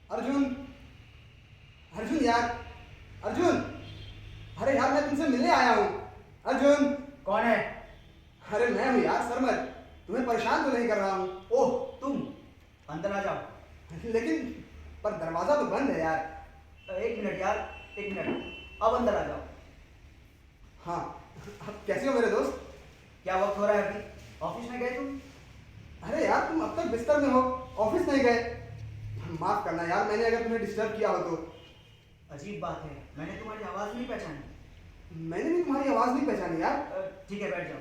अर्जुन, अर्जुन यार, अर्जुन, अरे यार मैं तुमसे मिलने आया हूँ। अर्जुन। कौन है? अरे मैं हूँ यार सरमद, तुम्हें परेशान तो नहीं कर रहा हूँ? ओह तुम, अंदर आ जाओ। लेकिन पर दरवाजा तो बंद है यार। एक मिनट यार, एक मिनट, अब अंदर आ जाओ। हाँ, अब कैसे हो मेरे दोस्त? क्या वक्त हो रहा है अभी? ऑफिस में गए तुम? अरे यार तुम अब तक बिस्तर में हो, ऑफिस नहीं गए? माफ करना यार, मैंने अगर तुम्हें डिस्टर्ब किया हो तो। अजीब बात है, मैंने तुम्हारी आवाज नहीं पहचानी। मैंने भी तुम्हारी आवाज नहीं पहचानी यार। ठीक है, बैठ जाओ।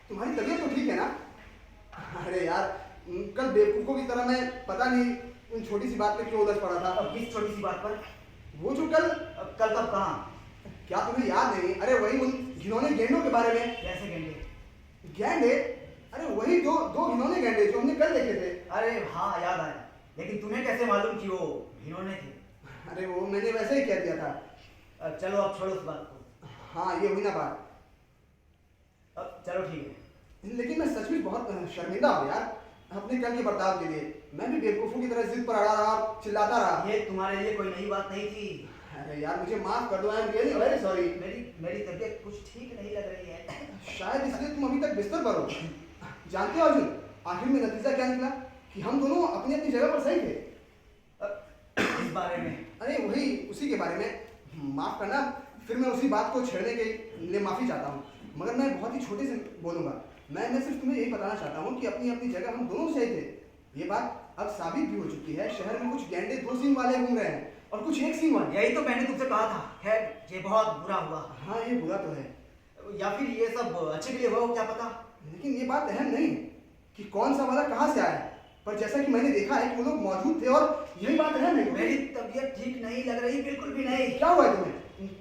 तुम्हारी तबीयत तो ठीक है ना? अरे यार, कल बेवकूफों की तरह मैं पता नहीं उन छोटी सी बात पे क्यों उलझ पड़ा था। किस छोटी सी बात पर? वो जो कल कल कब कहाँ? क्या तुम्हें याद नहीं? अरे वही उन घिनौने गेंडों के बारे में। कैसे गेंडे? गेंडे? अरे वही दो दो घिनौने गेंडे जो हमने कल देखे थे। अरे हाँ, याद आया, लेकिन तुम्हें कैसे मालूम कि वो घिनौने थे? अरे वो मैंने वैसे ही कह दिया था। चलो अब छोड़ो उस बात को। हाँ ये हुई ना बात। अब चलो ठीक है। लेकिन मैं सचमुच बहुत शर्मिंदा हूँ यार अपने कल के बर्ताव के लिए। मैं भी बेवकूफों की तरह जिद पर अड़ा रहा, चिल्लाता रहा। ये तुम्हारे लिए कोई नई बात नहीं थी। अरे यार मुझे माफ कर दो, I am really very sorry. मेरी मेरी तबीयत कुछ ठीक नहीं लग रही है। शायद इसलिए तुम अभी तक बिस्तर पर हो। जानते हो अर्जुन, आखिर में नतीजा क्या निकला कि हम दोनों अपनी अपनी जगह पर सही थे। इस बारे में? अरे वही उसी के बारे में। माफ करना, फिर मैं उसी बात को छेड़ने के लिए माफी चाहता हूँ, मगर मैं बहुत ही छोटे से बोलूँगा। मैं सिर्फ तुम्हें यही बताना चाहता हूँ कि अपनी अपनी जगह हम दोनों सही थे। ये बात अब साबित भी हो चुकी है। शहर में कुछ गेंडे दो सींग वाले घूम रहे हैं और कुछ एक सींग वाले। यही तो मैंने तुमसे कहा था। खैर, ये बहुत बुरा हुआ। हाँ ये बुरा तो है, या फिर ये सब अच्छे के लिए हुआ हो, क्या पता। लेकिन ये बात अहम नहीं कि कौन सा वाला कहाँ से आया, पर जैसा कि मैंने देखा है कि वो लोग मौजूद थे और यही बात अहम है। मेरी तबीयत ठीक नहीं लग रही, बिल्कुल भी नहीं। क्या हुआ है तुम्हें?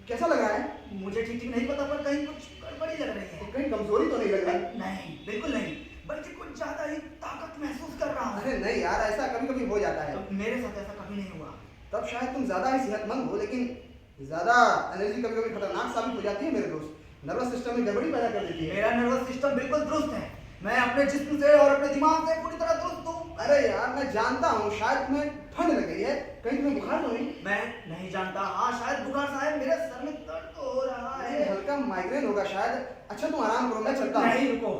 कैसा लग रहा है? मुझे ठीक ठीक नहीं पता, पर कहीं कुछ गड़बड़ी लग रही है। कहीं कमजोरी तो नहीं लग रही? नहीं, बिल्कुल नहीं, बल्कि कुछ ज्यादा ही ताकत महसूस कर रहा हूँ। अरे नहीं यार, ऐसा कभी कभी हो जाता है। तो मेरे साथ ऐसा कभी नहीं हुआ। तब शायद तुम ज्यादा ही सेहतमंद हो, लेकिन ज्यादा एनर्जी कभी कभी खतरनाक साबित हो जाती है मेरे दोस्त। नर्वस सिस्टम में गड़बड़ी पैदा कर देती है। मेरा नर्वस सिस्टम बिल्कुल दुरुस्त है। मैं अपने जिस्म से और अपने दिमाग से पूरी तरह दुरुस्त हूँ। अरे यार मैं जानता हूँ, शायद तुम्हें ठंड लग गई है, कहीं तुम्हें बुखार तो नहीं? मैं नहीं जानता। हाँ शायद बुखार सा है, मेरे सर में दर्द तो हो रहा है। हल्का माइग्रेन होगा शायद। अच्छा तुम आराम करो, मैं चलता हूँ। नहीं रुको,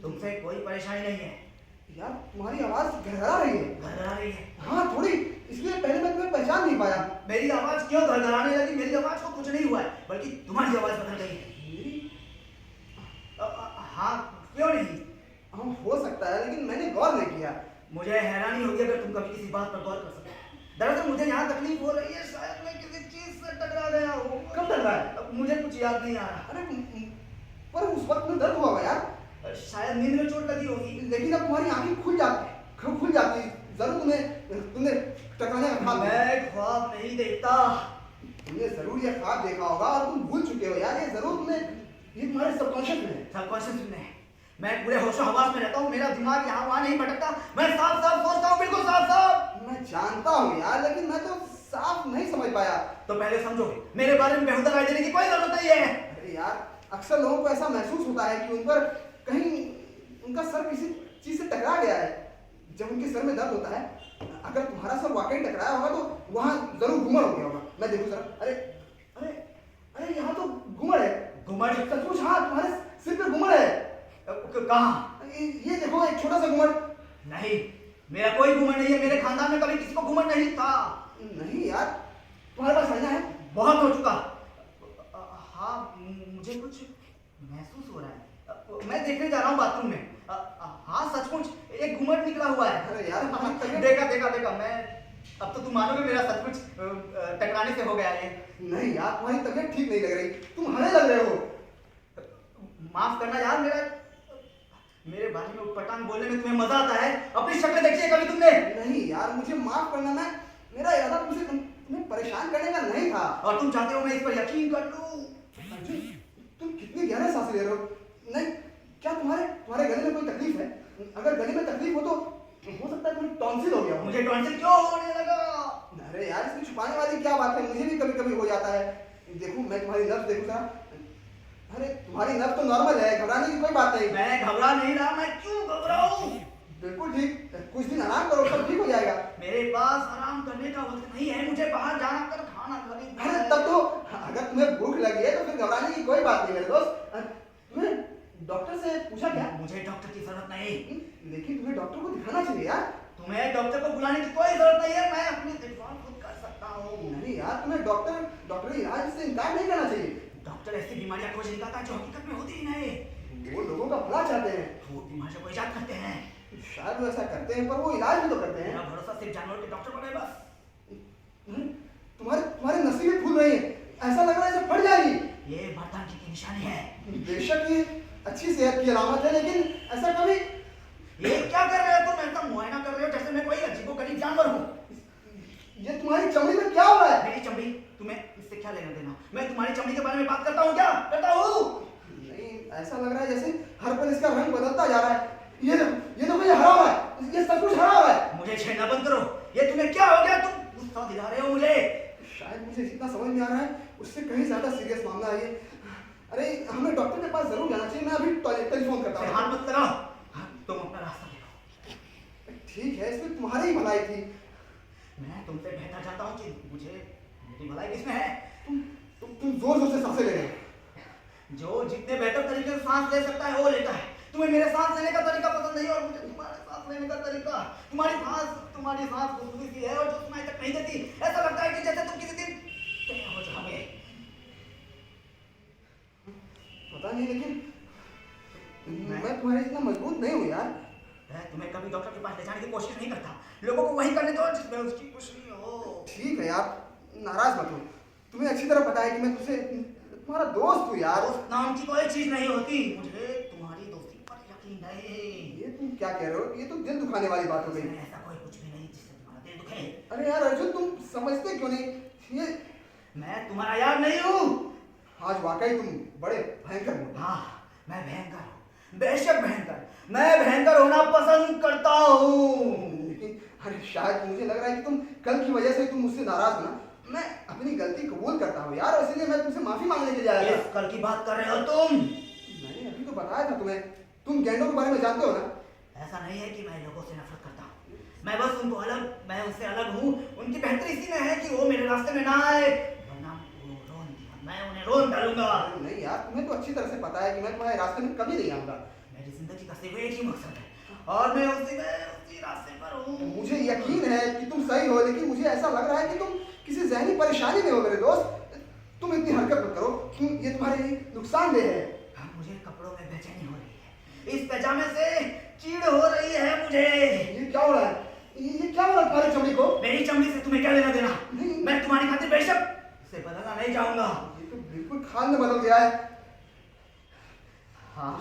तुमसे कोई परेशानी नहीं है। यार तुम्हारी आवाज घरघरा रही है। घरघरा रही है? हाँ थोड़ी, इसलिए पहले मैं तुम्हें पहचान नहीं पाया। मेरी आवाज क्यों घरघराने लगी? मेरी आवाज को कुछ नहीं हुआ है, बल्कि तुम्हारी आवाज बदल गई है। मेरी? हाँ, क्यों नहीं? हाँ हो सकता है, लेकिन मैंने गौर नहीं किया। मुझे हैरानी होगी अगर तुम कभी किसी बात पर गौर कर सको। दरअसल मुझे यहाँ तकलीफ हो रही है, शायद मैं किसी चीज से टकरा गया हूँ। कब तक रहा है? अब मुझे कुछ याद नहीं आ रहा। अरे पर उस वक्त में दर्द हुआ होगा यार। शायद नींद में चोट लगी होगी। लेकिन अब तुम्हारी आंखें खुल जाती जरूर तुमने टकराने का ख्वाब। मैं ख्वाब नहीं देखता। तुमने जरूर ये ख्वाब देखा होगा और तुम भूल चुके हो यार। ये जरूर तुमने, ये तुम्हारे सबकॉन्शियस में है। सबकॉन्शियस में है। मैं पूरे होशो हवास में रहता हूँ, मेरा दिमाग यहाँ वहाँ नहीं भटकता। मैं साफ साफ सोचता हूँ, बिल्कुल साफ साफ। मैं जानता हूँ यार, लेकिन मैं तो साफ नहीं समझ पाया। तो पहले समझो, मेरे बारे में बेहुदा राय देने की कोई जरूरत नहीं है। अरे यार, अक्सर लोगों को ऐसा महसूस होता है कि उन पर कहीं उनका सर किसी चीज से टकरा गया है। जब उनके सर में दर्द होता है, अगर तुम्हारा सर वाकई टकराया होगा तो वहां जरूर घुमड़ हो गया होगा। मैं देखूं जरा। अरे अरे अरे यहाँ तो घुमड़ है। घुमड़? सचमुच हाँ, तुम्हारे सिर पे घुमड़ है। कहाँ? ये देखो, एक छोटा सा घुमड़। नहीं, मेरा कोई घुमड़ नहीं है। मेरे खानदान में कभी किसी को घुमड़ नहीं था। नहीं यार, तुम्हारे पास आईना है? बहुत हो चुका। हाँ, मुझे कुछ महसूस हो रहा है। मैं देखने जा रहा हूँ बाथरूम में। हाँ सचमुच एक घुमड़ निकला हुआ है। अरे यार देखा मैं। अब तो तुम मानोगे मेरा सचमुच टकराने से हो गया है। नहीं यार, तुम्हारी तबीयत ठीक नहीं लग रही, तुम हरे लग रहे हो। माफ करना यार, मेरे बारे में उटपटांग बोलने में तुम्हें मजा आता है? अपनी शक्ल देखी है कभी तुमने? नहीं यार, मुझे माफ करना। मेरा इरादा तुम्हें परेशान करने का नहीं था। और तुम चाहते हो मैं इस पर यकीन कर लूं? अर्जुन, तुम कितनी गहरे सांसें ले रहे हो। नहीं, क्या तुम्हारे गले में कोई तकलीफ है? अगर गले में तकलीफ हो तो हो सकता है तुम्हें टॉन्सिल हो गया हो। मुझे टॉन्सिल क्यों होने लगा? अरे यार, इसमें छुपाने वाली क्या बात है? मुझे भी कभी कभी हो जाता है। देखो, मैं तुम्हारी नब्ज देखूं जरा। अरे तुम्हारी नब्ज तो नॉर्मल है, घबराने की कोई बात नहीं। मैं घबरा नहीं रहा। मैं क्यों घबराऊं? बिल्कुल ठीक, कुछ दिन आराम करो, सब ठीक हो जाएगा। मेरे पास आराम लेकिन तुम्हें डॉक्टर को दिखाना चाहिए यार। तुम्हें डॉक्टर को बुलाने की कोई जरूरत नहीं है, मैं अपनी देखभाल खुद कर सकता हूँ। नहीं यार, तुम्हें डॉक्टरी इलाज से इनकार नहीं करना चाहिए। डॉक्टर ऐसी बीमारियां खोज निकालता है जो हकीकत में होती ही नहीं। वो लोगों का भला चाहते हैं। वो बीमारियों को इजाद करते हैं। शायद वो ऐसा करते हैं, पर वो इलाज भी तो करते हैं। मेरा भरोसा सिर्फ जानवर के डॉक्टर पर है बस। तुम्हारे तुम्हारे नसीबें फूल रही हैं, ऐसा लग रहा है जैसे फट जाएगी। ये मर्दानगी की निशानी है। बेशक ये अच्छी सेहत की अलामत है, लेकिन ऐसा कभी। ये क्या कर रहे हो तुम? ऐसा मुआयना कर रहे हो जैसे मैं कोई अजीबोगरीब जानवर हूँ। ये तुम्हारी चमड़ी में क्या हो रहा है? मेरी चमड़ी, तुम्हें इससे क्या लेना देना? मैं तुम्हारी चमड़ी के बारे में बात करता हूँ क्या? करता हूँ? नहीं, ऐसा लग रहा है जैसे हर पल इसका रंग बदलता जा रहा है। ये तो मुझे हरा हुआ है, ये सब कुछ हरा हुआ है। मुझे छेड़ना बंद करो। ये तुम्हें क्या हो गया? तुम गुस्सा दिला रहे हो मुझे। शायद मुझे जितना समझ में आ रहा है उससे कहीं ज्यादा सीरियस मामला है ये। अरे हमें डॉक्टर के पास जरूर जाना चाहिए। मैं अभी टेलीफोन करता हूँ। हाथ मत लगाओ। तुम अपना रास्ता देखो। ठीक है, इसमें तुम्हारी ही भलाई थी। मैं तुमसे बेहतर जानता हूँ कि मुझे मेरी भलाई किसमें है। तुम जोर जोर से सांसें ले रहे हो। जो जितने बेहतर तरीके से सांस ले सकता है वो लेता है। तुम्हें मेरे सांस लेने का तरीका पसंद नहीं और मुझे तुम्हारे सांस लेने का तरीका। तुम्हारी सांस गुदगुदी सी है और जो सुनाई तक नहीं देती। ऐसा लगता है कि जैसे तुम किसी दिन तय हो जाओगे। पता नहीं, लेकिन मैं तुम्हारे इतना मजबूत नहीं हूँ यार। मैं तुम्हें कभी डॉक्टर के पास ले जाने की कोशिश नहीं करता। लोगों को वही करने दो जिसमें उसकी खुशी हो। ठीक है यार, नाराज मत हो। तुम्हें अच्छी तरह पता है कि मैं तुझसे तुम्हारा दोस्त हूँ यार। दोस्त नाम की कोई चीज नहीं होती। मुझे तुम्हारी दोस्ती पर यकीन नहीं। ये तुम क्या कह रहे हो? ये तो दिल दुखाने वाली बात हो गई। ऐसा कोई कुछ भी नहीं जिससे तुम्हारा दिल दुखे। अरे यार अर्जुन, तुम समझते क्यों नहीं? ये मैं तुम्हारा यार नहीं हूँ। आज वाकई तुम बड़े भयंकर हो। हाँ, मैं भयंकर हूँ, बेशक भयंकर। मैं भयंकर होना पसंद करता हूँ। लेकिन अरे शायद मुझे लग रहा है कि तुम कल की वजह से तुम मुझसे नाराज हो ना। मैं अपनी गलती कबूल करता हूँ यार, इसलिए मैं तुमसे माफी मांगने के लिए आया था। कल की बात कर रहे हो तुम? मैंने अभी तो बताया था तुम्हें। तुम गैंडों के बारे में जानते हो ना? ऐसा नहीं है कि मैं लोगों से नफरत करता हूँ। मैं उनसे अलग हूँ। उनकी बेहतरी इसी में है कि वो मेरे रास्ते में ना आए, वरना वो रोन दिया, मैं उन्हें रोन डालूंगा। नहीं यार, तुम्हें तो अच्छी तरह से पता है कि मैं तुम्हारे रास्ते में कभी नहीं आऊंगा। मेरी जिंदगी का सिर्फ एक ही मकसद है और मैं उसी रास्ते पर हूँ। मुझे यकीन है कि तुम सही हो, लेकिन मुझे ऐसा लग रहा है कि तुम किसी जहनी परेशानी में हो मेरे दोस्त। तुम इतनी हरकत मत करो, ये तुम्हारे लिए नुकसानदेह है। मुझे कपड़ों में बेचैनी हो रही है। इस पैजामे से चीड़ हो रही है मुझे। ये क्या हो रहा है? ये क्या हो रहा है तुम्हारी चमड़ी को? मेरी चमड़ी से तुम्हें क्या लेना देना? नहीं। मैं तुम्हारी खातिर बेशक इसे बदलना नहीं चाहूंगा। ये तो बिल्कुल खाल में बदल गया है। हाँ,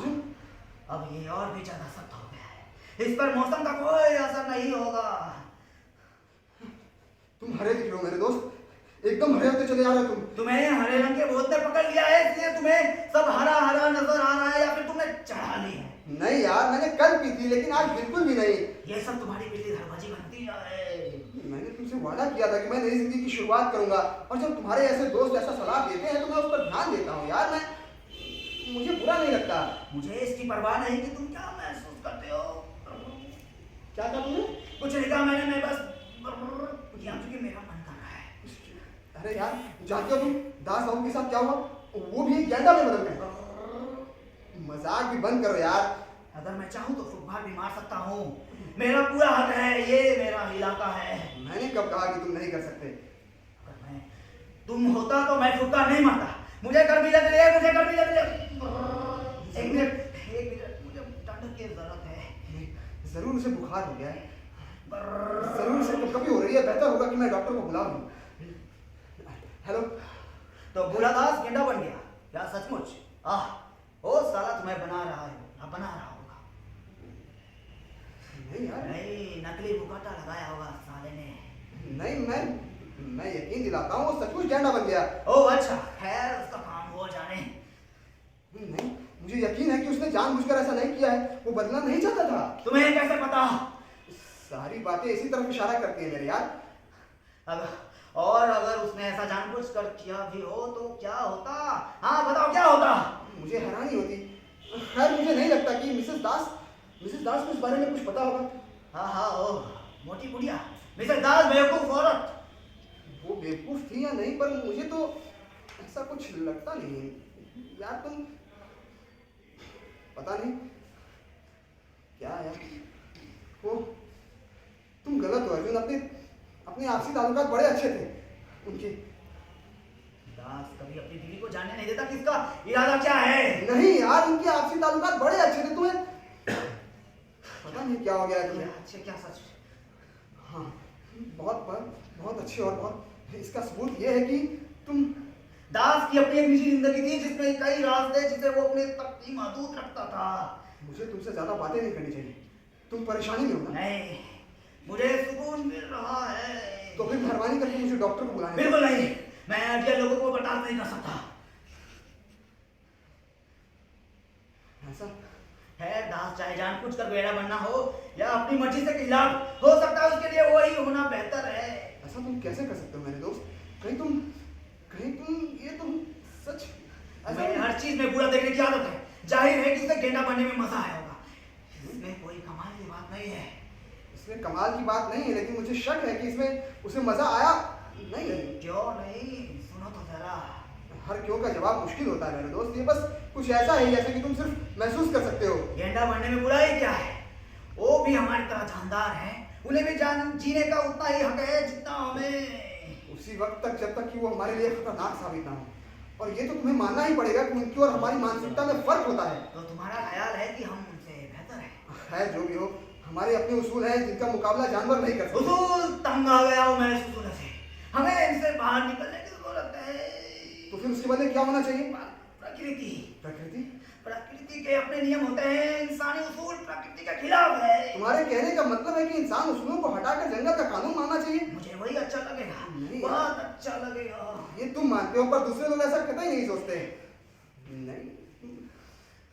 अब ये और भी ज्यादा सख्त हो गया है। इस पर मौसम का कोई असर नहीं होगा। तुम हरे दिख रहे हो मेरे दोस्त, एकदम हरे होते चले जा रहे हो तुम। तुम्हें हरे रंग के भूत ने पकड़ लिया है, इसलिए तुम्हें सब हरा हरा नजर आ रहा है, या फिर तुमने चढ़ा ली है? नहीं यार, मैंने कल पी थी, लेकिन आज बिल्कुल भी नहीं। ये सब तुम्हारी पिछली धरबाजी बनती है। मैंने तुमसे वादा किया था कि मैं नई जिंदगी की शुरुआत करूंगा, और जब तुम्हारे ऐसे दोस्त ऐसा सलाह देते हैं तो मैं उस पर ध्यान देता हूँ यार। मुझे बुरा नहीं लगता। मुझे इसकी परवाह नहीं कि तुम क्या महसूस करते हो। क्या कहा तुमने? कुछ नहीं कहा मैंने, मैं बस क्योंकि मेरा मन कर रहा है। अरे यार, जानते हो तुम दास बाबू के साथ क्या हुआ? वो भी एक गैंडा में बदल गए। मजाक भी बंद करो यार। अगर मैं चाहूँ तो फुटबॉल भी मार सकता हूँ। मेरा पूरा हक है, ये मेरा इलाका है। मैंने कब कहा कि तुम नहीं कर सकते? अगर मैं तुम होता तो मैं फुटबॉल नहीं मारता। मुझे गर्मी लग रही है, मुझे गर्मी लग रही है। एक मिनट, मुझे ठंडक की जरूरत है। जरूर उसे बुखार हो गया है, जरूर उसे कभी हो रही है। बेहतर होगा कि मैं डॉक्टर को बुला लूं। हेलो। तो भोलादास गेंडा बन गया या सचमुच? ओ साला तुम्हें बना रहा होगा। नहीं यार, नहीं, नकली मुखौटा लगाया होगा साले ने। नहीं, मैं यकीन दिलाता हूँ वो सचमुच गैंडा बन गया। ओह अच्छा, खैर उसका काम हो जाने। नहीं, मुझे यकीन है कि उसने जानबूझकर ऐसा नहीं किया है। वो बदलना नहीं चाहता था। तुम्हें कैसे पता? सारी बातें इसी तरफ इशारा करती है मेरे यार। अगर उसने ऐसा जानबूझकर किया भी हो तो क्या होता? हाँ बताओ, क्या होता? मुझे हैरानी होती। खैर, मुझे नहीं लगता कि मिसेस दास को इस बारे में कुछ पता होगा। हाँ, ओ मोटी बुढ़िया मिसेस दास बेवकूफ औरत। वो बेवकूफ थी या नहीं, पर मुझे तो ऐसा कुछ लगता नहीं यार। तुम पता नहीं क्या यार। वो तुम गलत हो अर्जुन, अपने अपने आपसी ताल्लुकात बड़े अच्छे थे उनके। दास कभी अपनी बीवी को जानने नहीं देता कि इसका इरादा क्या है। नहीं यार, उनके आपसी ताल्लुकात बड़े अच्छे थे, तुम्हें पता नहीं क्या हो गया है तुम्हें। अच्छे क्या सच? हाँ, बहुत अच्छे। और बहुत इसका सबूत ये है कि तुम दास की अपनी एक निजी जिंदगी थी जिसमें कई राज थे जिसे वो अपने तक की महदूद रखता था। मुझे तुमसे ज्यादा बातें नहीं करनी चाहिए, तुम परेशानी में हो ना। नहीं, मुझे सुकून मिल रहा है। तो फिर मेहरबानी करके मुझे डॉक्टर को बुलाने। बिल्कुल नहीं, मैं अजय लोगों को बर्दाश्त नहीं कर सकता। ऐसा है दास, चाहे जानबूझ कर बेड़ा बनना हो या अपनी मर्जी से खिलाफ हो सकता है, उसके लिए वही होना बेहतर है। ऐसा तुम कैसे कर सकते हो मेरे दोस्त? कहीं तुम ये तुम सच मैं हर चीज में बुरा देखने की आदत है। जाहिर है कि उसे गेंडा बनने में मजा आया होगा। इसमें कोई कमाल की बात नहीं है। इसमें कमाल की बात नहीं है, लेकिन मुझे शक है कि इसमें उसे मजा आया नहीं है। क्यों नहीं, सुनो तो जरा। हर क्यों का जवाब मुश्किल होता है मेरे दोस्त। ये बस कुछ ऐसा है जैसे कि तुम सिर्फ महसूस कर सकते हो। गेंडा बनने में बुराई क्या है? वो भी हमारी तरह जानदार है, उन्हें भी जान जीने का उतना ही हक है जितना हमें। उसी वक्त तक जब तक कि वो हमारे लिए खतरनाक साबित ना हो। और ये तो तुम्हें मानना ही पड़ेगा कि उनकी और हमारी मानसिकता में फर्क होता है। तो तुम्हारा ख्याल है कि हम उनसे बेहतर हैं? है जो भी हो, हमारे अपने उसूल हैं जिनका मुकाबला जानवर नहीं कर सकते। उसूल तंग आ गया हूं मैं इस उसूल से। हमें इनसे बाहर निकलने की जरूरत है। तो फिर उसके बदले क्या होना चाहिए? प्रकृति प्रकृति प्रकृति के अपने नियम होते हैं। इंसानी उसूल प्रकृति के खिलाफ है। तुम्हारे कहने का मतलब है कि इंसान उसूलों को हटाकर जंगल का कानून मानना चाहिए? मुझे वही अच्छा लगेगा, नहीं। बहुत अच्छा लगेगा। ये तुम मानते हो, पर दूसरे लोग ऐसा कतई नहीं सोचते। नहीं,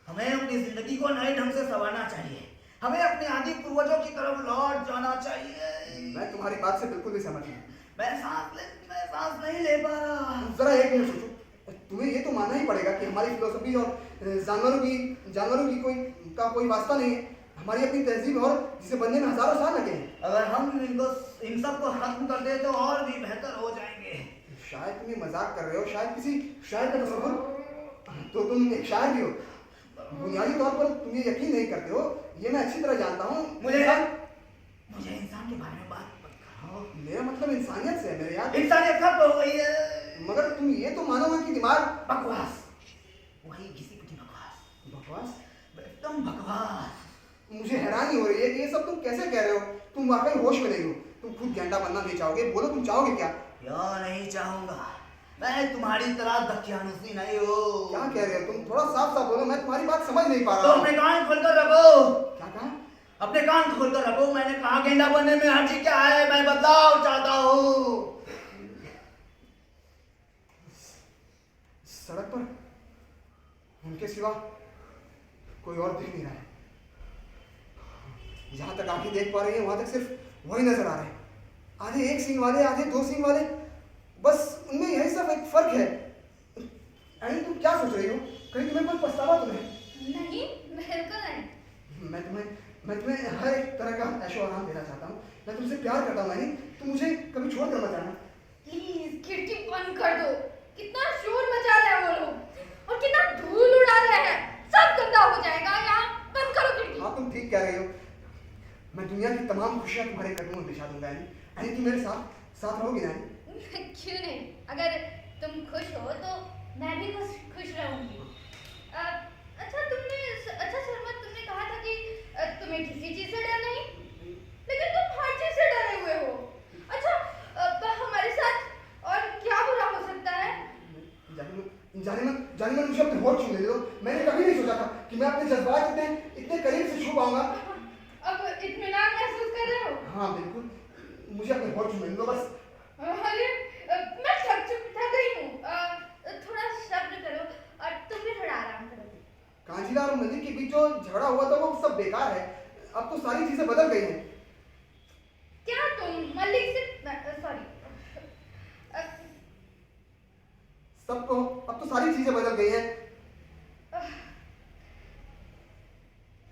हमें अपनी जिंदगी को नए ढंग से संवारना चाहिए। हमें अपने आदि पूर्वजों की तरफ लौट जाना चाहिए। मैं तुम्हारी बात से बिल्कुल भी सहमत नहीं। मैं सांस नहीं ले पा रहा। जरा एक मिनट सोचो। तुम्हें ये तो मानना ही पड़ेगा कि हमारी फिलोसफी और जानवरों की कोई वास्ता नहीं है। हमारी अपनी तहजीब और जिसे बनने में हजारों साल लगे हैं। अगर हम इन सब को खत्म कर दे तो और भी बेहतर हो जाएंगे। शायद तुम ये मजाक कर रहे हो, शायद किसी शायर का तसव्वुर। तो तुम एक शायर भी हो। बुनियादी तौर पर तुम ये यकीन नहीं करते हो, ये मैं अच्छी तरह जानता हूँ। मुझे इंसान के बारे में बात मत करो। मेरा मतलब इंसानियत से है मेरे यार। इंसानियत खत्म हो गई है। मगर तुम ये तो मानोगे कि दिमाग बकवास, वही घिसी पिटी बकवास। बकवास? एकदम बकवास। मुझे हैरानी हो रही है कि ये सब तुम कैसे कह रहे हो। तुम वाकई होश में नहीं हो। तुम खुद गेंडा बनना नहीं चाहोगे। बोलो, तुम चाहोगे क्या? क्यों नहीं चाहूंगा? मैं तुम्हारी तरह दकियानुसी नहीं हो। क्या कह रहे हो तुम? थोड़ा साफ साफ बोलो, मैं तुम्हारी बात समझ नहीं पा तो रहा हूँ। अपने कान खोलकर रखो। क्या कहा? अपने कान खोलकर रखो। मैंने कहा गेंडा बनने में हर्जी क्या है? मैं बदलाव चाहता हूँ। सड़क पर उनके सिवा कोई और दिख नहीं रहा है। जहां तक आंखें देख पा रही है वहां तक सिर्फ वही नजर आ रहे हैं। आधे एक सींग वाले, आधे दो सींग वाले, बस उनमें यही सब एक फर्क है। एनी, तुम क्या सोच रही हो? कहीं तुम्हें कोई पछतावा तो नहीं? नहीं, बिल्कुल नहीं। मैं तुम्हें हर एक तरह का ऐशो आराम देना चाहता हूँ। मैं तुमसे प्यार करता हूँ एनी। तुम मुझे कभी छोड़ कर मत जाना। प्लीज खिड़की बंद कर दो। कितना शोर मचा रहे हैं वो लोग और कितना धूल उड़ा रहे हैं। सब गंदा हो जाएगा। यहाँ बंद करो खिड़की। हाँ, तुम ठीक कह रही हो। मैं दुनिया की तमाम खुशियाँ तुम्हारे कदमों में बिछा दूंगा एनी। एनी, तुम मेरे साथ रहोगी ना एनी? क्यों नहीं? अगर तुम खुश हो तो मैं भी खुश रहूंगी। अच्छा शर्मा, तुमने कहा था कि तुम्हें किसी चीज से डर नहीं, लेकिन तुम हर चीज से डरे हुए हो। अच्छा, हमारे साथ और क्या बुरा हो सकता है? जाने मन मुझे अपने होठ छूने दो। मैंने कभी नहीं सोचा था कि मैं अपने जज्बात इतने करीब से छू पाऊंगा। अब इत्मीनान महसूस कर रहे हो? हाँ बिल्कुल, मुझे अपने होठ छूने दो बस। अरे, मैं थक गई हूँ। थोड़ा सब्र करो और तुम भी थोड़ा आराम करो। कांजीलाल और मलिक के बीच जो झगड़ा हुआ था वो सब बेकार है। अब तो सारी चीजें बदल गई हैं। क्या तुम मलिक से सॉरी सबको अब तो सारी चीजें बदल गई हैं।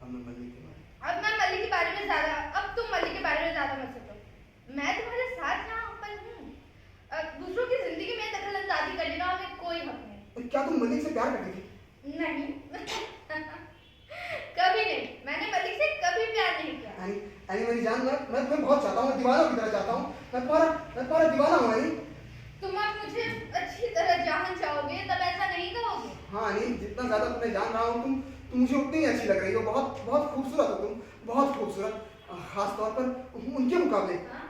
अब मैं मलिक के बारे में अब तुम मलिक के बारे में ज्यादा मत सोचो। मैं तुम्हारे साथ यहाँ पर हूँ। दूसरों की जिंदगी में दखल अंदाजी करने का हमें कोई हक नहीं। क्या तुम मलिक से प्यार करती थी? नहीं। कभी नहीं, मैंने मलिक से कभी प्यार नहीं किया। एनी एनी मेरी जान, मैं तुम्हें बहुत चाहता हूँ, मैं दीवानों की तरह चाहता हूँ, मैं तुम्हारा दीवाना हूँ एनी। तुम अब मुझे अच्छी तरह जान चाहोगे तब ऐसा नहीं कहोगे। हाँ एनी, जितना ज्यादा तुम्हें जान रहा हूँ तुम मुझे उतनी ही अच्छी लग रही हो। बहुत बहुत खूबसूरत हो तुम, बहुत खूबसूरत, खास तौर पर उनके मुकाबले। हाँ?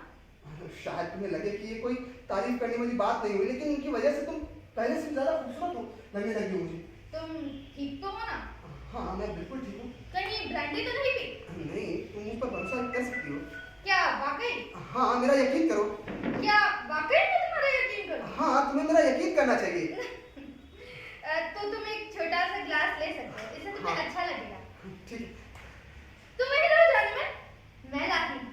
शायद तुम्हें लगे कि ये कोई तारीफ करने वाली बात नहीं हुई, लेकिन उनकी वजह से तुम पहले से ज्यादा खूबसूरत हो लगने लगी हो मुझे। तुम ठीक तो हो ना? हाँ मैं बिल्कुल ठीक हूँ। कहीं ब्रांडी तो नहीं पी? नहीं, तुम मुझ पर भरोसा कर सकती हो। क्या वाकई? हाँ मेरा यकीन करो। क्या वाकई में तुम्हारा यकीन करूं? हाँ तुम्हें मेरा यकीन करना चाहिए। तो तुम एक छोटा सा ग्लास ले सकते हो, इससे तुम्हें हाँ। अच्छा लगेगा। ठीक है। तुम वहीं रहो जाने में, मैं लाती हूँ।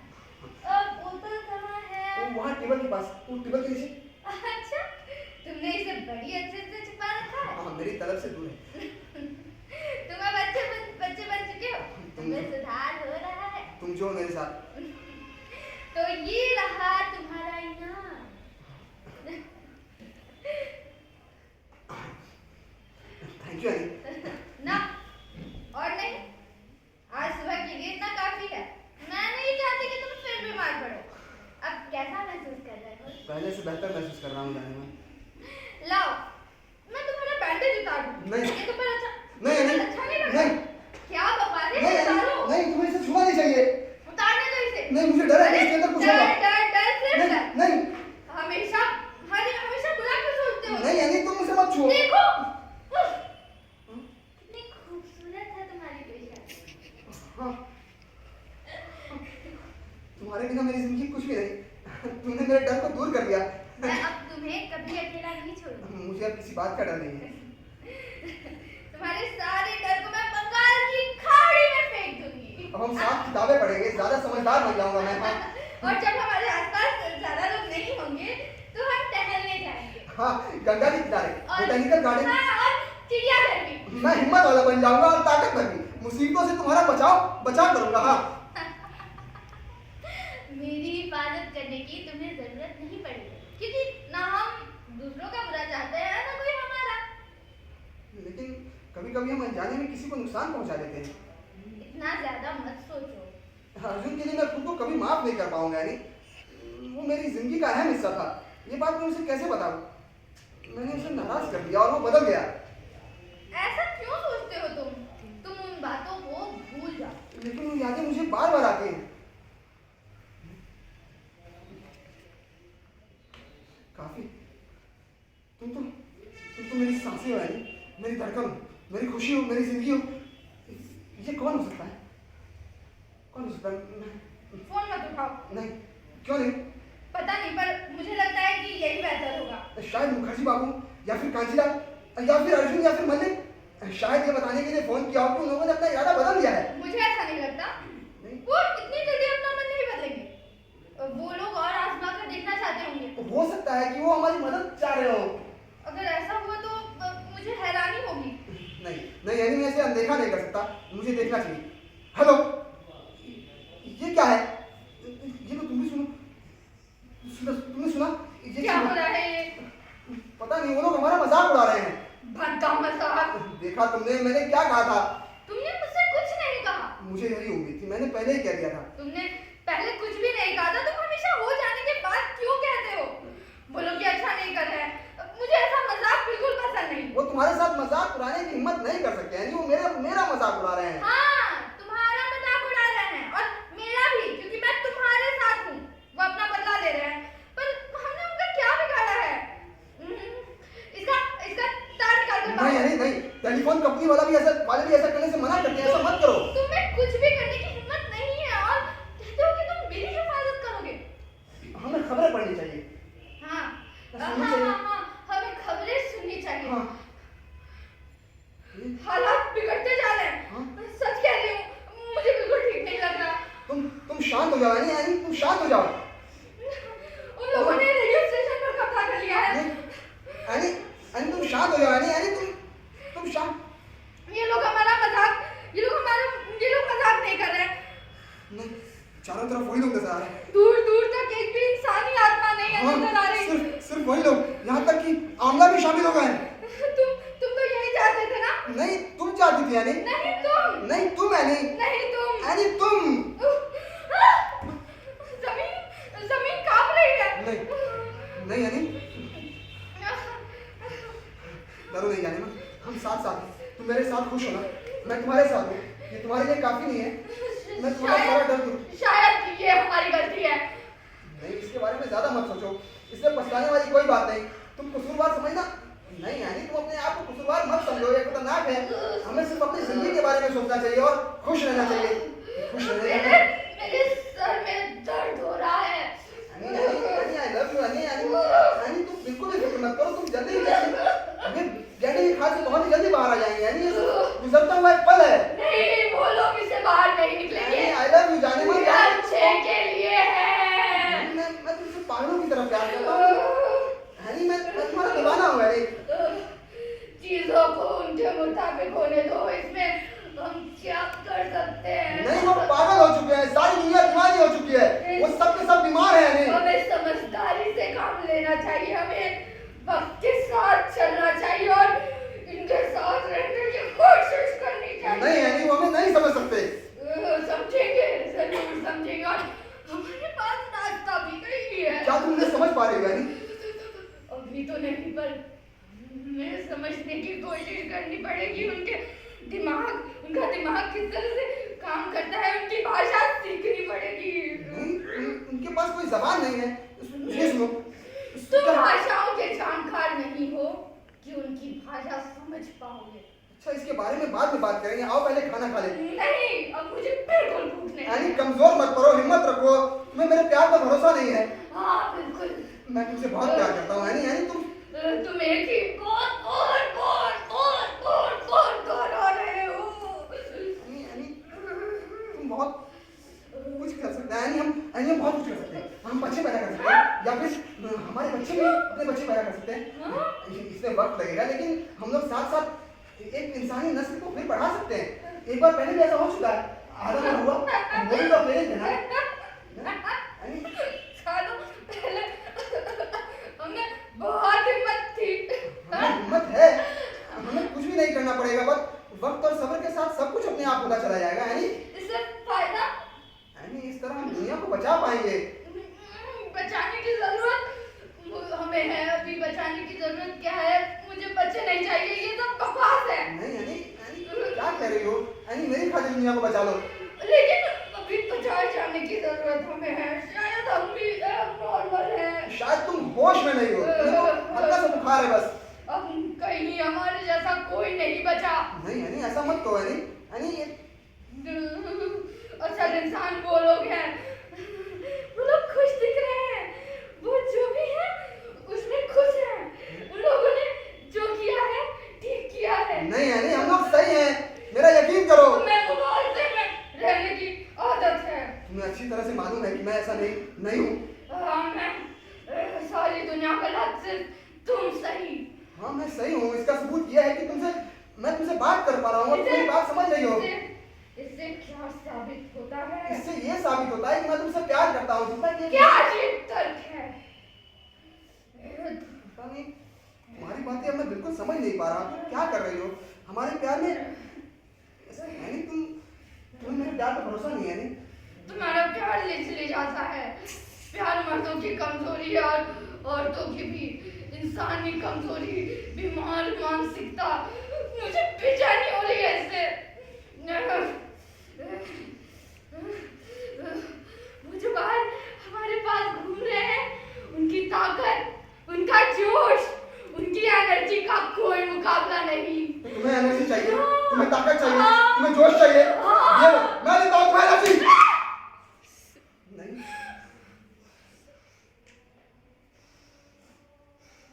बोतल कहाँ है? वो वहाँ टेबल के पास, वो टेबल के नीचे। अच्छा, तुमने इसे बड़ी अच्छे से छुपा रखा है। हाँ मेरी तरफ से दूर है। तुम अब बच्चे बन चुके हो, तुम्हें सुधार हो रहा है। तुम जो हो मेरे साथ। तो ये रहा तुम्हारा इनाम। थैंक यू अनी। ना, और नहीं, आज सुबह के लिए इतना काफी है। मैं नहीं चाहती कि तुम फिर बीमार पड़ो। अब कैसा महसूस कर रहे हो? पहले से बेहतर महसूस कर रहा हूँ जाने में। लाओ, मैं तुम्हारा बैंडेज उतार दूँ। नहीं। ये तो पर अच्छा नहीं, अच्छा नहीं लगता। नहीं। क्या बकवास है? नहीं उतारो। नहीं, तुम्हें इसे छूना नहीं चाहिए। उतारने दो इसे। नहीं, मुझे डर है कि अरे, इसके अंदर कुछ डर होगा। सिर्फ डर। नहीं हमेशा बुरा क्यों सोचते हो? नहीं अनी, तुम मुझे मत छुओ। देखो, कितनी खूबसूरत है तुम्हारी पेशानी। हाँ। तुम्हारे बिना मेरी जिंदगी कुछ भी नहीं। तुमने मेरे डर को दूर कर दिया। मैं अब तुम्हें कभी अकेला नहीं छोड़ूंगी। मुझे अब किसी बात का डर नहीं है। तुम्हारे सारे डर को मैं बंगाल की खाड़ी में फेंक दूंगी। अब हम साथ किताबें पढ़ेंगे, ज्यादा समझदार बन जाऊंगा मैं। हाँ और जब हमारे आसपास ज्यादा लोग नहीं होंगे तो हम टहलने जाएंगे। हाँ, गंगा के किनारे, बोटैनिकल गार्डन। हाँ, और चिड़ियाघर भी। मैं हिम्मत वाला बन जाऊंगा और ताकतवर भी। मुसीबतों से तुम्हारा बचाव करूंगा। हाँ मेरी हिफाजत करने की तुम्हें जरूरत नहीं पड़ेगी, क्योंकि ना हम दूसरों का बुरा चाहते हैं ना कोई हमारा। लेकिन कभी कभी हम अनजाने में किसी को नुकसान पहुंचा देते हैं। इतना ज्यादा मत सोचो। अर्जुन के लिए मैं खुद को कभी माफ नहीं कर पाऊंगा यानी। वो मेरी जिंदगी का अहम हिस्सा था। ये बात मैं उसे कैसे बताऊं? मैंने उसे नाराज कर दिया और वो बदल गया। ऐसा क्यों सोचते हो तुम उन बातों को भूल जाओ। लेकिन वो यादें मुझे बार बार आती हैं। काफी, तुम तो मेरी सांसें हो यानी, मेरी धड़कन हो, मेरी खुशी हो, मेरी जिंदगी हो। ये कौन हो सकता है? कौन हो सकता है? फोन मत उठाओ। नहीं, क्यों नहीं? पता नहीं, पर मुझे लगता है कि यही बेहतर होगा। शायद मुखर्जी बाबू या फिर कांचीलाल या फिर अर्जुन या फिर मल्लिक शायद ये बताने के लिए फोन किया हो कि उन लोगों ने अपना इरादा बदल दिया है। मुझे ऐसा नहीं लगता। वो इतनी जल्दी अपना मन नहीं बदलेंगे। वो लोग और आजमा कर देखना चाहते होंगे। हो सकता है कि वो हमारी मदद चाह रहे हो। अगर ऐसा हुआ तो मुझे हैरानी होगी। नहीं यानी मैं इसे अनदेखा नहीं कर सकता। मुझे देखना चाहिए। हेलो, ये क्या है? ये तो तुम भी सुनो। तुमने सुना? ये क्या हो रहा है ये? पता नहीं, वो लोग हमारा मजाक उड़ा रहे हैं। भद्दा मजाक। देखा तुमने, मैंने क्या कहा था? तुमने मुझसे कुछ नहीं कहा। मुझे यही उम्मीद थी, मैंने पहले ही कह दिया था। तुमने पहले कुछ भी नहीं कहा था। तुम हमेशा हो जाने के बाद क्यों कहते हो? बोलो कि अच्छा नहीं कर रहे हैं। मुझे ऐसा मजाक बिल्कुल पसंद नहीं। वो तुम्हारे साथ मजाक उड़ाने की हिम्मत नहीं कर सकते हैं। वो मेरा मजाक उड़ा रहे हैं। हाँ, तुम्हारा मजाक उड़ा रहे हैं और मेरा भी, क्योंकि मैं तुम्हारे साथ हूँ। वो अपना बदला ले रहे हैं, पर हमने उनका क्या बिगाड़ा है? इसका तार निकाल कर बाहर। नहीं, टेलीफोन कंपनी वाले भी ऐसा करने से मना करते हैं। ऐसा मत करो। तुम्हें कुछ भी करने की हिम्मत नहीं है और कहते हो कि तुम मेरी हिफाजत करोगे। हमें खबरें पढ़नी चाहिए। हाँ, सुननी चाहिए। हमें खबरें सुननी चाहिए। हाँ। हालात बिगड़ते जा रहे हैं। हाँ? सच कह रही हूँ, मुझे बिल्कुल ठीक नहीं लग रहा। तुम शांत हो जाओ यानी, तुम शांत हो जाओ। उन लोगों ने रेडियो स्टेशन पर कब्जा कर लिया है। यानी तुम शांत हो जाओ यानी तुम शांत। ये लोग मजाक नहीं कर रहे हैं। नहीं, चारों तरफ वही लोग नजर आ रहे हैं। दूर तक एक भी इंसानी आत्मा नहीं है नजर आ रही। सिर्फ वही लोग, यहाँ तक कि आमला भी शामिल हो गए हैं। तुम तो यही चाहते थे ना? नहीं, तुम चाहती थी यानी? नहीं तुम। नहीं तुम यानी? नहीं तुम। यानी तुम? जमीन जमीन कांप रही है। नहीं नहीं यानी डरो नहीं यानी हम साथ साथ हैं। तुम मेरे साथ खुश हो ना, मैं तुम्हारे साथ हूँ। ये तुम्हारे लिए काफी नहीं है। मैं तुम्हारा सारा डर दूँ। शायद ये हमारी गलती है। नहीं इसके बारे में ज्यादा मत सोचो, इसमें पछताने वाली कोई बात नहीं। तुम कसूरवार समझना नहीं यानी, तुम अपने आप को कसूरवार मत समझो, ये खतरनाक है। हमें सिर्फ अपनी जिंदगी के बारे में सोचना चाहिए और खुश रहना चाहिए। खुश रहना मेरे सर में दर्द हो रहा है। आई लव यू यानी तुम बिल्कुल भी फिक्र मत करो, तुम जल्दी ही कहने की खास बहुत ही जल्दी बाहर आ जाएंगे यानी, गुजरता हुआ एक पल है। नहीं वो लोग इससे बाहर नहीं निकलेंगे। आई लव यू जाने मन अच्छे के लिए है। मैं तुमसे पागलों की तरह प्यार करता हूँ यानी, मैं तुम्हारा दीवाना हूँ यानी। चीजों को उनके मुताबिक होने दो, इसमें हम क्या कर सकते हैं? नहीं वो पागल हो चुके हैं, सारी दुनिया दीवानी हो चुकी है, वो सब के सब बीमार हैं यानी। हमें समझदारी से काम लेना चाहिए, हमें वक्त के साथ चलना चाहिए और इनके साथ रहने की कोशिश करनी चाहिए। नहीं यानी वो हमें नहीं समझ सकते। समझेंगे, जरूर समझेंगे और हमारे पास रास्ता भी नहीं है। क्या तुम उन्हें समझ पा रही हो यानी? अभी तो नहीं, पर हमें समझने की कोशिश करनी पड़ेगी। उनका दिमाग किस तरह से काम करता है, उनकी भाषा सीखनी पड़ेगी। नहीं उनके पास कोई जबान नहीं है। ये सुनो, तुम भाषाओं के जानकार नहीं हो कि उनकी भाषा समझ पाओगे। अच्छा इसके बारे में बाद में बात करेंगे, आओ पहले खाना खा ले। नहीं अब मुझे बिल्कुल भूख नहीं यानी कमजोर मत करो, हिम्मत रखो, तुम्हें मेरे प्यार पर भरोसा नहीं है। हाँ बिल्कुल। मैं तुमसे बहुत प्यार करता हूँ यानी तुम एक ही कौन आ रहे हो। यानी तुम बहुत कुछ कर सकते हैं हम बहुत कुछ कर सकते हैं। हम बच्चे पैदा कर सकते हैं या फिर हमारे बच्चे भी अपने बच्चे पैदा कर सकते हैं। इसमें वक्त लगेगा लेकिन हम लोग साथ साथ एक इंसानी नस्ल को फिर बढ़ा सकते हैं। एक बार पहले भी ऐसा हो चुका है, आदम और हव्वा वो भी तो पेरेंट थे ना। सालों पहले हमें बहुत हिम्मत थी। हिम्मत है, हमें कुछ भी नहीं करना पड़ेगा, बस वक्त और सब्र के साथ सब कुछ अपने आप होता चला जाएगा। यानी इससे फायदा इस तरह हम दुनिया को बचा पाएंगे। बचाने की जरूरत हमें है, अभी बचाने की जरूरत क्या है? मुझे बच्चे नहीं चाहिए, ये सब बकवास है। नहीं यानी क्या कह रही हो? यानी मेरी खातिर दुनिया को बचा लो। लेकिन अभी बचाए जाने की जरूरत हमें है। शायद हम भी नॉर्मल हैं। शायद तुम होश में नहीं हो, हल्का सा बुखार है बस। अब कहीं हमारे जैसा कोई नहीं बचा। नहीं यानी ऐसा मत कहो यानी असल इंसान वो लोग हैं, वो लोग खुश दिख रहे हैं, वो जो भी है उसमें खुश हैं। उन लोगों ने जो किया है ठीक किया है। नहीं यानी हम लोग सही हैं, मेरा यकीन करो। तुम्हें मुबारसे में रहने की आदत है। तुम्हें अच्छी तरह से मालूम है कि मैं ऐसा नहीं हूँ। मैं सारी दुनिया का लाभ सिर्फ तुम सही। हाँ मैं सही हूँ, इसका सबूत यह है कि मैं तुमसे बात कर पा रहा हूँ और तुम मेरी बात समझ रही हो। इससे क्या साबित होता है? इससे ये साबित होता है कि मैं तुमसे प्यार करता हूँ। क्या अजीब तर्क है। पता नहीं तुम्हारी बातें अब मैं बिल्कुल समझ नहीं पा रहा, तुम क्या कर रही हो हमारे प्यार में? यानी तुम्हें मेरे प्यार पर भरोसा नहीं है? यानी तुम्हारा प्यार ले जाता है। प्यार मर्दों की कमजोरी और औरतों की भी इंसानी कमजोरी, बीमार मानसिकता। मुझे बेचैनी हो रही है इससे। वो जो बाहर हमारे पास घूम रहे हैं, उनकी ताकत, उनका जोश, उनकी एनर्जी का कोई मुकाबला नहीं। तुम्हें एनर्जी चाहिए, तुम्हें ताकत चाहिए, तुम्हें जोश चाहिए, ये लो, मैं देता हूं तुम्हें एनर्जी। नहीं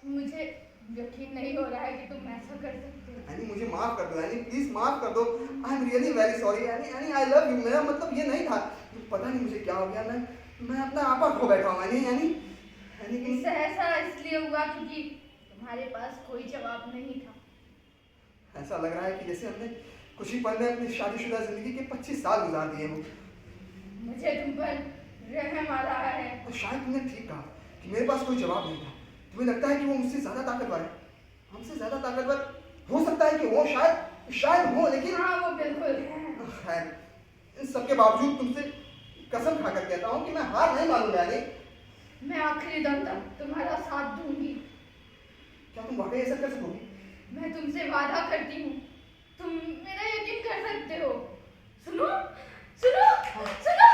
मुझे यकीन नहीं हो रहा है कि तुम ऐसा कर सकते हो। यानी मुझे माफ कर दो, यानी प्लीज माफ कर दो। I am really very sorry. यानी आई लव यू, मेरा मतलब ये नहीं था। पता नहीं मुझे क्या हो गया, मैं अपना आपा खो बैठा हूँ। यानी इससे ऐसा इसलिए हुआ क्योंकि तुम्हारे पास कोई जवाब नहीं था। ऐसा लग रहा है कि जैसे हमने कुछ ही पल में अपनी शादीशुदा जिंदगी के 25 साल गुजार दिए हो। मुझे तुम पर रहम आ रहा है। तो शायद तुमने ठीक कहा कि मेरे पास कोई जवाब नहीं था। तुम्हें लगता है कि वो मुझसे ज्यादा ताकतवर है, हमसे ज्यादा ताकतवर हो सकता है कि वो शायद शायद हो, लेकिन हाँ वो बिल्कुल है। खैर, इन सबके बावजूद तुमसे कसम खाकर कहता हूँ कि मैं हार नहीं मानूंगा यानी। मैं आखिरी दम तक तुम्हारा साथ दूंगी। क्या तुम वाकई ऐसा कर सकोगी? मैं तुमसे वादा करती हूँ, तुम मेरा यकीन कर सकते हो। सुनो सुनो सुनो,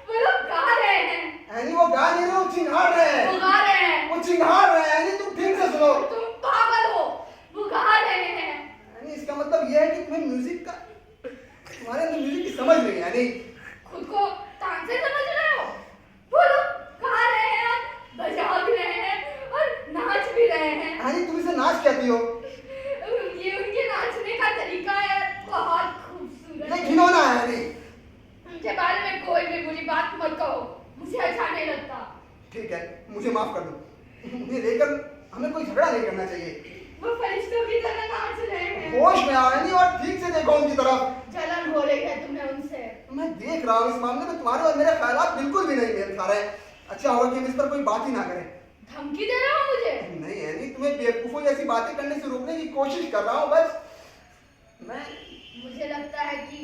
वो लोग गा रहे हैं। यानी वो गा नहीं रहे, वो चिंघाड़ रहे हैं। वो गा रहे हैं। वो चिंघाड़ रहे हैं, यानी तुम ठीक से सुनो। तुम पागल हो, वो गा रहे हैं। यानी इसका मतलब यह है कि तुम्हें म्यूजिक का, तुम्हारे अंदर म्यूजिक की समझ नहीं है यानी। खुद को तानसे समझ रहे हो? वो लोग गा रहे हैं, बजा भी रहे हैं और नाच भी रहे हैं। यानी तुम इसे नाच कहती हो? ये उनके नाचने का तरीका है, बहुत खूबसूरत। ये घिनौना है यानी। उनके बारे में कोई भी बुरी बात मत कहो, मुझे अच्छा नहीं लगता। ठीक है, मुझे माफ कर दो। उन्हें लेकर हमें कोई झगड़ा नहीं करना चाहिए। वो फरिश्तों की तरह नाच रहे हैं। होश में आओ यानी और ठीक से देखो उनकी तरफ। जलन हो रही है तुम्हें उनसे। मैं देख रहा हूँ इस मामले में तुम्हारे और मेरे ख्यालात बिल्कुल भी नहीं मेल खा रहे हैं। अच्छा होगा कि हम इस पर कोई बात ही ना करें। धमकी दे रहे हो मुझे? नहीं यानी तुम्हें बेवकूफों जैसी बातें करने से रोकने की कोशिश कर रहा हूँ बस। मैं मुझे लगता है कि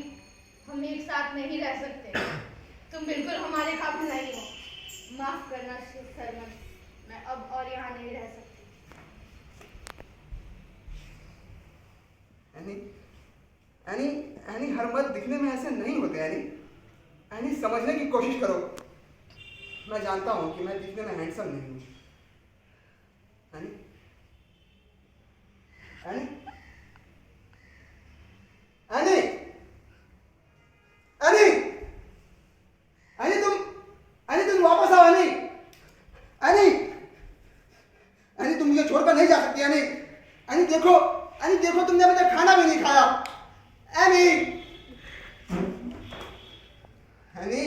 हम एक साथ नहीं रह सकते। तुम बिल्कुल हमारे काबिल नहीं हो। माफ करना सरमन, मैं अब और यहाँ नहीं रह सकती। यानी यानी यानी हर मर्द दिखने में ऐसे नहीं होते यानी। यानी समझने की कोशिश करो। मैं जानता हूँ कि मैं दिखने में हैंडसम नहीं हूँ। यानी यानी यानी यानी यानी तुम वापस आओ यानी। यानी यानी तुम मुझे छोड़कर नहीं जा सकती यानी। यानी देखो तुमने अभी तक खाना भी नहीं खाया। यानी यानी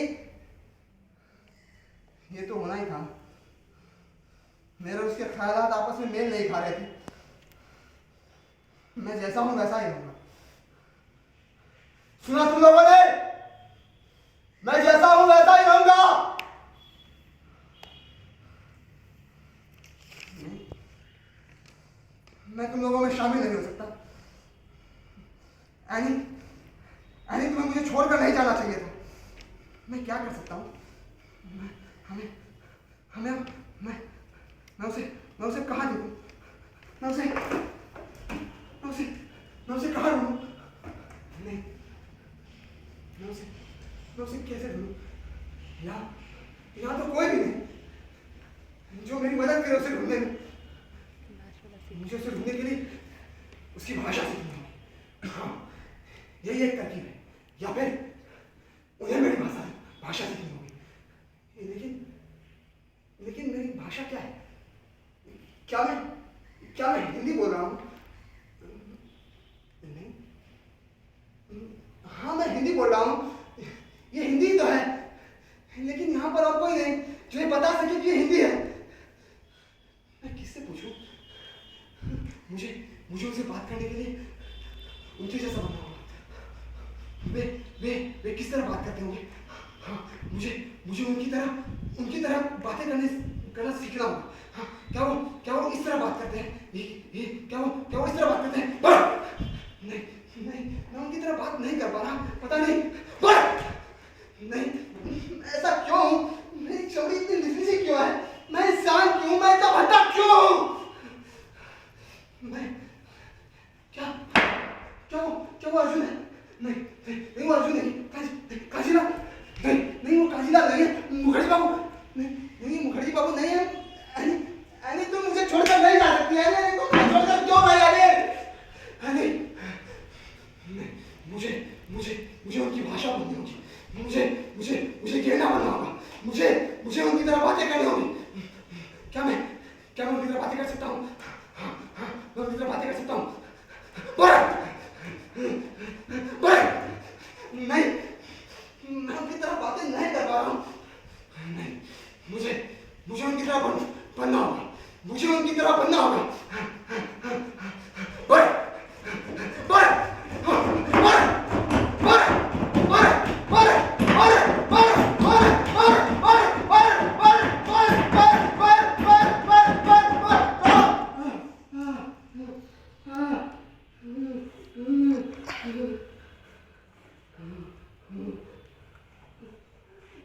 ये तो होना ही था। मेरे उसके ख्यालात आपस में मेल नहीं खा रहे थे। मैं जैसा हूं वैसा ही रहूंगा। सुना तुम लोगों ने? मैं जैसा हूं वैसा ही रहूंगा। मैं तुम लोगों में शामिल नहीं हो सकता। एनी तुम्हें मुझे छोड़कर नहीं जाना चाहिए था। मैं क्या कर सकता हूँ? मैं उसे कहाँ देखूँ? मैं उसे कहाँ ढूंढूं? नहीं, मैं उसे कैसे ढूंढूं? यहाँ तो कोई भी नहीं जो मेरी मदद करे उसे ढूंढने में। मुझे उसे ढूंढने के लिए उसकी भाषा सीखनी होगी। हाँ, यही एक तरकीब है। या फिर उन्हें मेरी भाषा सीखनी होगी। लेकिन मेरी भाषा क्या है? क्या मैं हिंदी बोल रहा हूँ? नहीं, हाँ मैं हिंदी बोल रहा हूँ। ये हिंदी तो है, लेकिन यहाँ पर और कोई नहीं जो ये बता सके कि ये हिंदी है। मैं किससे पूछूं? मुझे उनसे बात करने के लिए उनके जैसा बनना होगा। वे किस तरह बात करते होंगे? हाँ, मुझे उनकी तरह बातें करना सीखना होगा। हाँ, क्या वो इस तरह बात करते हैं? क्या वो इस तरह बात करते हैं? नहीं, मैं उनकी तरह बात नहीं कर पा रहा। पता नहीं नहीं, ऐसा क्यों? मेरी चमड़ी इतनी निचली सी क्यों है? मैं इंसान क्यों? मैं इतना भद्दा क्यों? मैं क्या वो अर्जुन है? नहीं वो अर्जुन नहीं। काशीला नहीं वो काशीला नहीं है। मुखर्जी बाबू नहीं मुखर्जी बाबू नहीं है। अरे तुम मुझे छोड़कर नहीं जा सकती है। अरे तुम मुझे छोड़कर क्यों नहीं जा रही? मुझे उनकी भाषा बोलनी होगी। मुझे कहना बनना होगा। मुझे उनकी तरह बातें करनी होगी। क्या मैं उनकी तरह बातें कर सकता हूँ? मैं उनकी तरह बातें कर सकता हूँ। नहीं, मैं उनकी तरह बातें नहीं कर पा रहा हूँ। नहीं, मुझे उनकी तरह बनना होगा। मुझे उनकी तरह बनना होगा।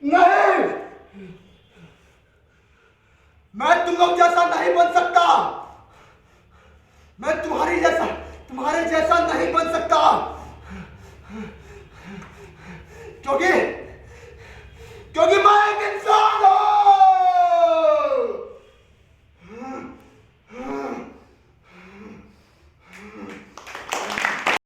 नहीं, मैं तुम लोग जैसा नहीं बन सकता। मैं तुम्हारे जैसा नहीं बन सकता, क्योंकि